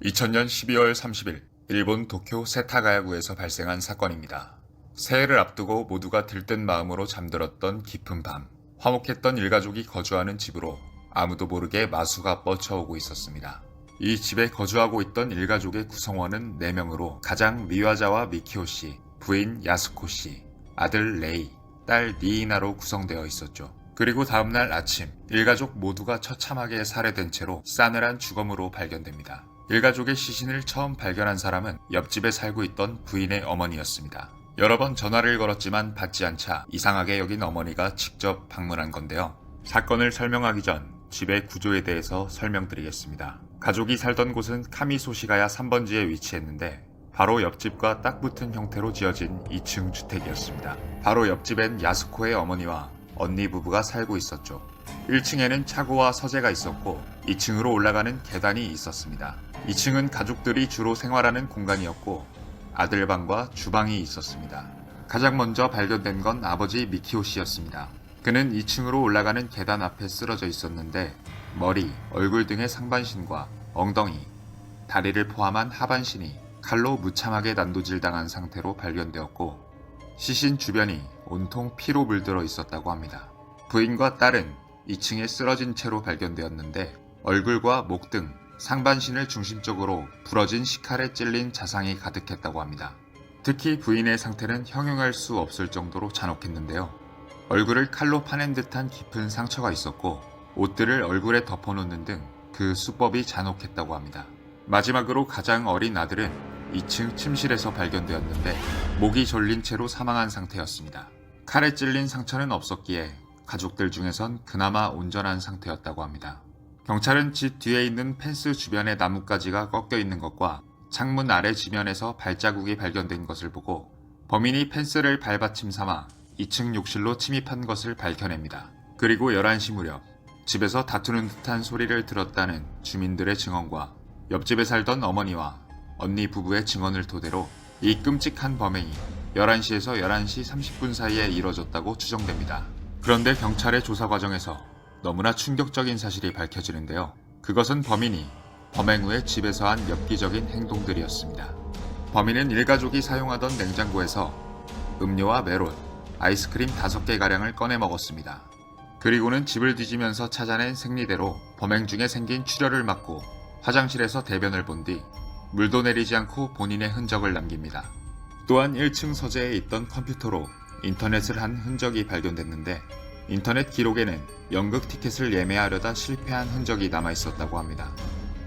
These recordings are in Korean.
2000년 12월 30일 일본 도쿄 세타가야구에서 발생한 사건입니다. 새해를 앞두고 모두가 들뜬 마음으로 잠들었던 깊은 밤, 화목했던 일가족이 거주하는 집으로 아무도 모르게 마수가 뻗쳐오고 있었습니다. 이 집에 거주하고 있던 일가족의 구성원은 4명으로 가장 미와자와 미키오 씨, 부인 야스코 씨, 아들 레이, 딸 니이나로 구성되어 있었죠. 그리고 다음날 아침, 일가족 모두가 처참하게 살해된 채로 싸늘한 주검으로 발견됩니다. 일가족의 시신을 처음 발견한 사람은 옆집에 살고 있던 부인의 어머니였습니다. 여러 번 전화를 걸었지만 받지 않자 이상하게 여긴 어머니가 직접 방문한 건데요. 사건을 설명하기 전 집의 구조에 대해서 설명드리겠습니다. 가족이 살던 곳은 카미소시가야 3번지에 위치했는데 바로 옆집과 딱 붙은 형태로 지어진 2층 주택이었습니다. 바로 옆집엔 야스코의 어머니와 언니 부부가 살고 있었죠. 1층에는 차고와 서재가 있었고 2층으로 올라가는 계단이 있었습니다. 2층은 가족들이 주로 생활하는 공간이었고 아들방과 주방이 있었습니다. 가장 먼저 발견된 건 아버지 미키오 씨였습니다. 그는 2층으로 올라가는 계단 앞에 쓰러져 있었는데 머리, 얼굴 등의 상반신과 엉덩이, 다리를 포함한 하반신이 칼로 무참하게 난도질당한 상태로 발견되었고 시신 주변이 온통 피로 물들어 있었다고 합니다. 부인과 딸은 2층에 쓰러진 채로 발견되었는데 얼굴과 목 등 상반신을 중심적으로 부러진 식칼에 찔린 자상이 가득했다고 합니다. 특히 부인의 상태는 형용할 수 없을 정도로 잔혹했는데요. 얼굴을 칼로 파낸 듯한 깊은 상처가 있었고 옷들을 얼굴에 덮어놓는 등 그 수법이 잔혹했다고 합니다. 마지막으로 가장 어린 아들은 2층 침실에서 발견되었는데 목이 졸린 채로 사망한 상태였습니다. 칼에 찔린 상처는 없었기에 가족들 중에선 그나마 온전한 상태였다고 합니다. 경찰은 집 뒤에 있는 펜스 주변의 나뭇가지가 꺾여 있는 것과 창문 아래 지면에서 발자국이 발견된 것을 보고 범인이 펜스를 발받침 삼아 2층 욕실로 침입한 것을 밝혀냅니다. 그리고 11시 무렵 집에서 다투는 듯한 소리를 들었다는 주민들의 증언과 옆집에 살던 어머니와 언니 부부의 증언을 토대로 이 끔찍한 범행이 11시에서 11시 30분 사이에 이뤄졌다고 추정됩니다. 그런데 경찰의 조사 과정에서 너무나 충격적인 사실이 밝혀지는데요. 그것은 범인이 범행 후에 집에서 한 엽기적인 행동들이었습니다. 범인은 일가족이 사용하던 냉장고에서 음료와 메론, 아이스크림 5개가량을 꺼내 먹었습니다. 그리고는 집을 뒤지면서 찾아낸 생리대로 범행 중에 생긴 출혈을 막고 화장실에서 대변을 본 뒤 물도 내리지 않고 본인의 흔적을 남깁니다. 또한 1층 서재에 있던 컴퓨터로 인터넷을 한 흔적이 발견됐는데 인터넷 기록에는 연극 티켓을 예매하려다 실패한 흔적이 남아있었다고 합니다.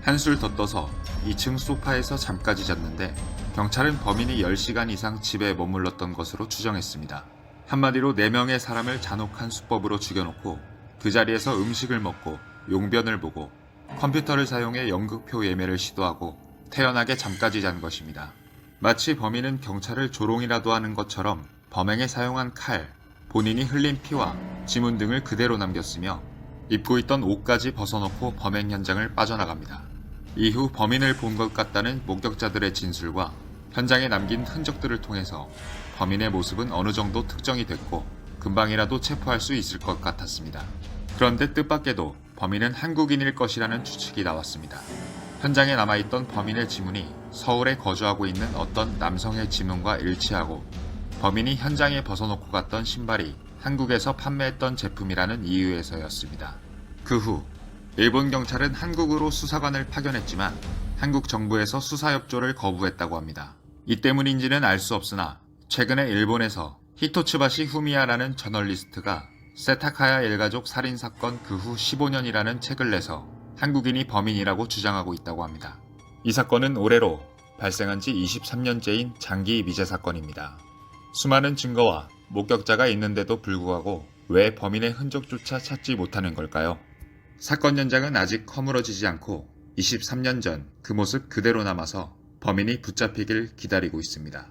한술 더 떠서 2층 소파에서 잠까지 잤는데 경찰은 범인이 10시간 이상 집에 머물렀던 것으로 추정했습니다. 한마디로 4명의 사람을 잔혹한 수법으로 죽여놓고 그 자리에서 음식을 먹고 용변을 보고 컴퓨터를 사용해 연극표 예매를 시도하고 태연하게 잠까지 잔 것입니다. 마치 범인은 경찰을 조롱이라도 하는 것처럼 범행에 사용한 칼, 본인이 흘린 피와 지문 등을 그대로 남겼으며 입고 있던 옷까지 벗어놓고 범행 현장을 빠져나갑니다. 이후 범인을 본 것 같다는 목격자들의 진술과 현장에 남긴 흔적들을 통해서 범인의 모습은 어느 정도 특정이 됐고 금방이라도 체포할 수 있을 것 같았습니다. 그런데 뜻밖에도 범인은 한국인일 것이라는 추측이 나왔습니다. 현장에 남아있던 범인의 지문이 서울에 거주하고 있는 어떤 남성의 지문과 일치하고 범인이 현장에 벗어놓고 갔던 신발이 한국에서 판매했던 제품이라는 이유에서였습니다. 그 후 일본 경찰은 한국으로 수사관을 파견했지만 한국 정부에서 수사 협조를 거부했다고 합니다. 이 때문인지는 알 수 없으나 최근에 일본에서 히토츠바시 후미야라는 저널리스트가 세타카야 일가족 살인사건 그 후 15년이라는 책을 내서 한국인이 범인이라고 주장하고 있다고 합니다. 이 사건은 올해로 발생한 지 23년째인 장기 미제 사건입니다. 수많은 증거와 목격자가 있는데도 불구하고 왜 범인의 흔적조차 찾지 못하는 걸까요? 사건 현장은 아직 허물어지지 않고 23년 전 그 모습 그대로 남아서 범인이 붙잡히길 기다리고 있습니다.